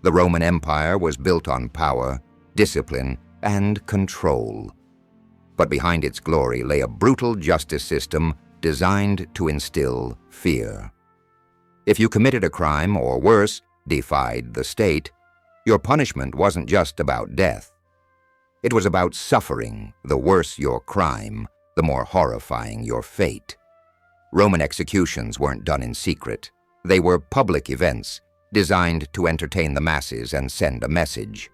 The Roman Empire was built on power, discipline, and control. But behind its glory lay a brutal justice system designed to instill fear. If you committed a crime, or worse, defied the state, your punishment wasn't just about death. It was about suffering. The worse your crime, the more horrifying your fate. Roman executions weren't done in secret. They were public events designed to entertain the masses and send a message.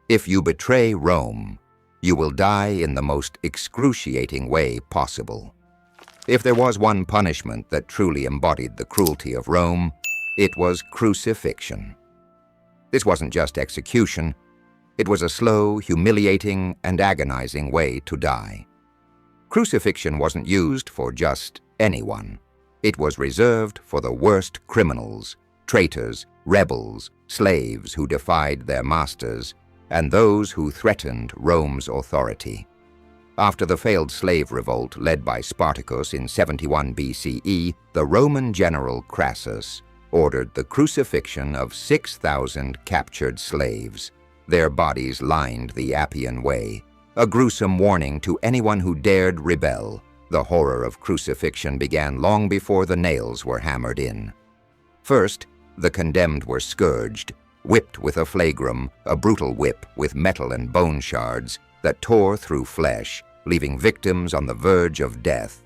If you betray Rome, you will die in the most excruciating way possible. If there was one punishment that truly embodied the cruelty of Rome, it was crucifixion. This wasn't just execution. It was a slow, humiliating, and agonizing way to die. Crucifixion wasn't used for just anyone. It was reserved for the worst criminals, traitors, rebels, slaves who defied their masters, and those who threatened Rome's authority. After the failed slave revolt led by Spartacus in 71 BCE, the Roman general Crassus ordered the crucifixion of 6,000 captured slaves. Their bodies lined the Appian Way, a gruesome warning to anyone who dared rebel. The horror of crucifixion began long before the nails were hammered in. First, the condemned were scourged, whipped with a flagrum, a brutal whip with metal and bone shards that tore through flesh, leaving victims on the verge of death.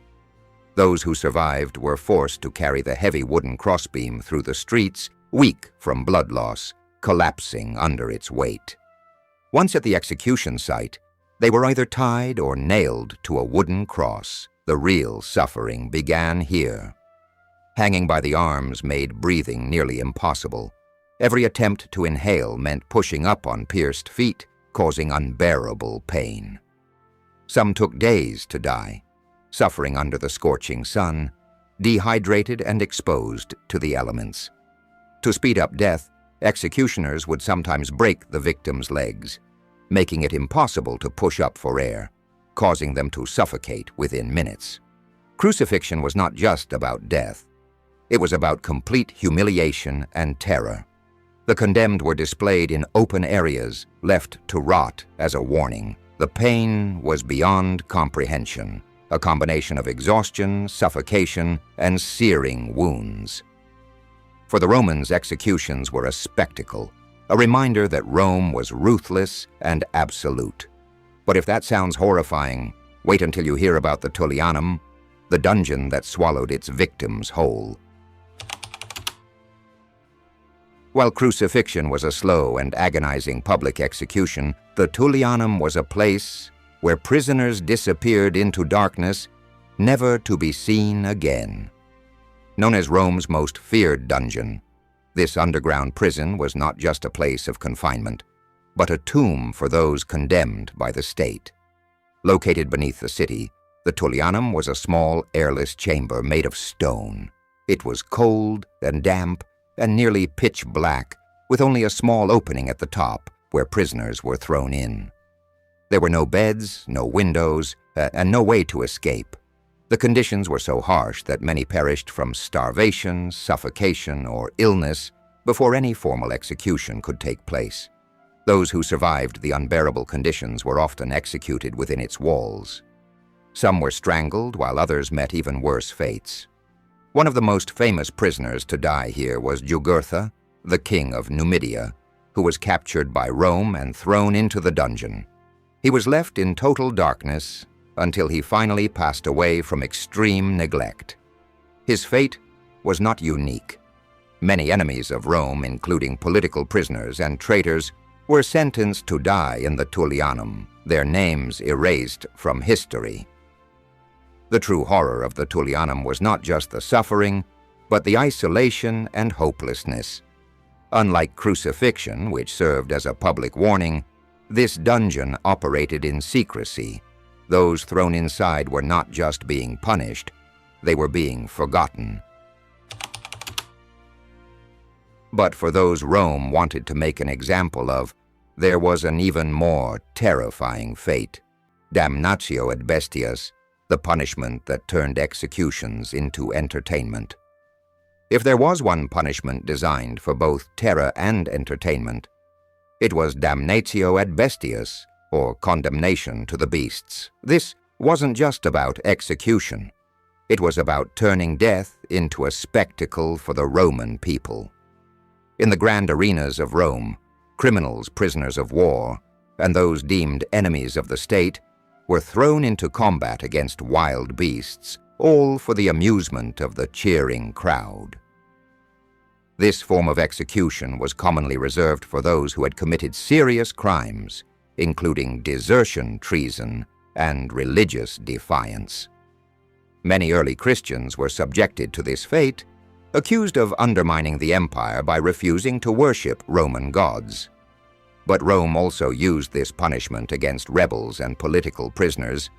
Those who survived were forced to carry the heavy wooden crossbeam through the streets, weak from blood loss, collapsing under its weight. Once at the execution site, they were either tied or nailed to a wooden cross. The real suffering began here. Hanging by the arms made breathing nearly impossible. Every attempt to inhale meant pushing up on pierced feet, causing unbearable pain. Some took days to die, suffering under the scorching sun, dehydrated and exposed to the elements. To speed up death, executioners would sometimes break the victim's legs, making it impossible to push up for air, causing them to suffocate within minutes. Crucifixion was not just about death. It was about complete humiliation and terror. The condemned were displayed in open areas, left to rot as a warning. The pain was beyond comprehension, a combination of exhaustion, suffocation, and searing wounds. For the Romans, executions were a spectacle, a reminder that Rome was ruthless and absolute. But if that sounds horrifying, wait until you hear about the Tullianum, the dungeon that swallowed its victims whole. While crucifixion was a slow and agonizing public execution, the Tullianum was a place where prisoners disappeared into darkness, never to be seen again. Known as Rome's most feared dungeon, this underground prison was not just a place of confinement, but a tomb for those condemned by the state. Located beneath the city, the Tullianum was a small, airless chamber made of stone. It was cold and damp and nearly pitch black, with only a small opening at the top where prisoners were thrown in. There were no beds, no windows, and no way to escape. The conditions were so harsh that many perished from starvation, suffocation, or illness before any formal execution could take place. Those who survived the unbearable conditions were often executed within its walls. Some were strangled, while others met even worse fates. One of the most famous prisoners to die here was Jugurtha, the king of Numidia, who was captured by Rome and thrown into the dungeon. He was left in total darkness until he finally passed away from extreme neglect. His fate was not unique. Many enemies of Rome, including political prisoners and traitors, were sentenced to die in the Tullianum, their names erased from history. The true horror of the Tullianum was not just the suffering, but the isolation and hopelessness. Unlike crucifixion, which served as a public warning, this dungeon operated in secrecy. Those thrown inside were not just being punished, they were being forgotten. But for those Rome wanted to make an example of, there was an even more terrifying fate: Damnatio at Bestias, the punishment that turned executions into entertainment. If there was one punishment designed for both terror and entertainment, it was damnatio ad bestias, or condemnation to the beasts. This wasn't just about execution. It was about turning death into a spectacle for the Roman people. In the grand arenas of Rome, criminals, prisoners of war, and those deemed enemies of the state were thrown into combat against wild beasts, all for the amusement of the cheering crowd. This form of execution was commonly reserved for those who had committed serious crimes, including desertion, treason, and religious defiance. Many early Christians were subjected to this fate, accused of undermining the empire by refusing to worship Roman gods. But Rome also used this punishment against rebels and political prisoners,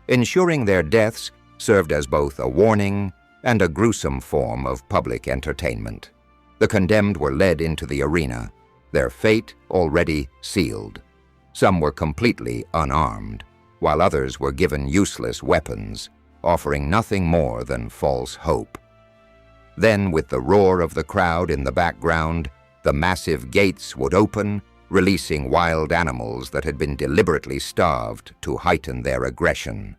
ensuring their deaths served as both a warning and a gruesome form of public entertainment. The condemned were led into the arena, their fate already sealed. Some were completely unarmed, while others were given useless weapons, offering nothing more than false hope. Then, with the roar of the crowd in the background, the massive gates would open, releasing wild animals that had been deliberately starved to heighten their aggression.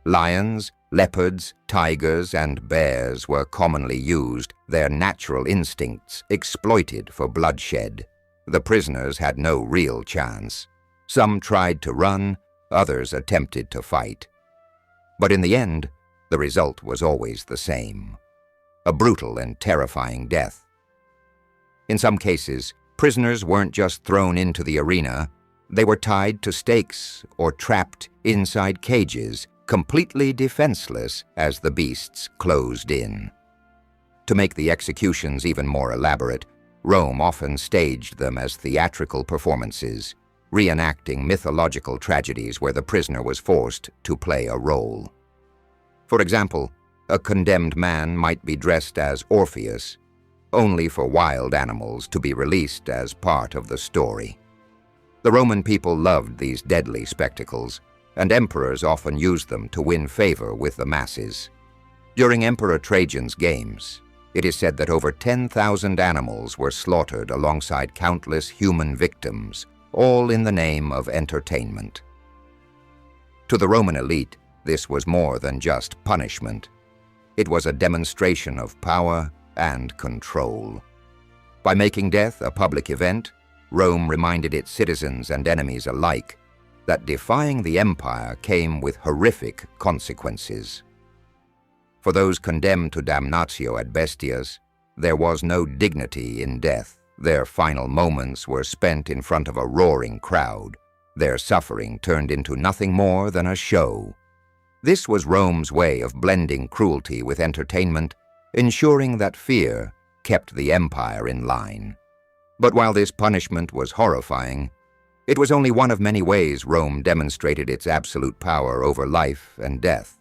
Lions, leopards, tigers, and bears were commonly used, their natural instincts exploited for bloodshed. The prisoners had no real chance. Some tried to run, others attempted to fight. But in the end, the result was always the same: a brutal and terrifying death. In some cases, prisoners weren't just thrown into the arena, they were tied to stakes or trapped inside cages, completely defenseless as the beasts closed in. To make the executions even more elaborate, Rome often staged them as theatrical performances, reenacting mythological tragedies where the prisoner was forced to play a role. For example, a condemned man might be dressed as Orpheus, only for wild animals to be released as part of the story. The Roman people loved these deadly spectacles, and emperors often used them to win favor with the masses. During Emperor Trajan's games, it is said that over 10,000 animals were slaughtered alongside countless human victims, all in the name of entertainment. To the Roman elite, this was more than just punishment. It was a demonstration of power and control. By making death a public event, Rome reminded its citizens and enemies alike that defying the empire came with horrific consequences. For those condemned to damnatio ad bestias, there was no dignity in death. Their final moments were spent in front of a roaring crowd. Their suffering turned into nothing more than a show. This was Rome's way of blending cruelty with entertainment, ensuring that fear kept the empire in line. But while this punishment was horrifying, it was only one of many ways Rome demonstrated its absolute power over life and death.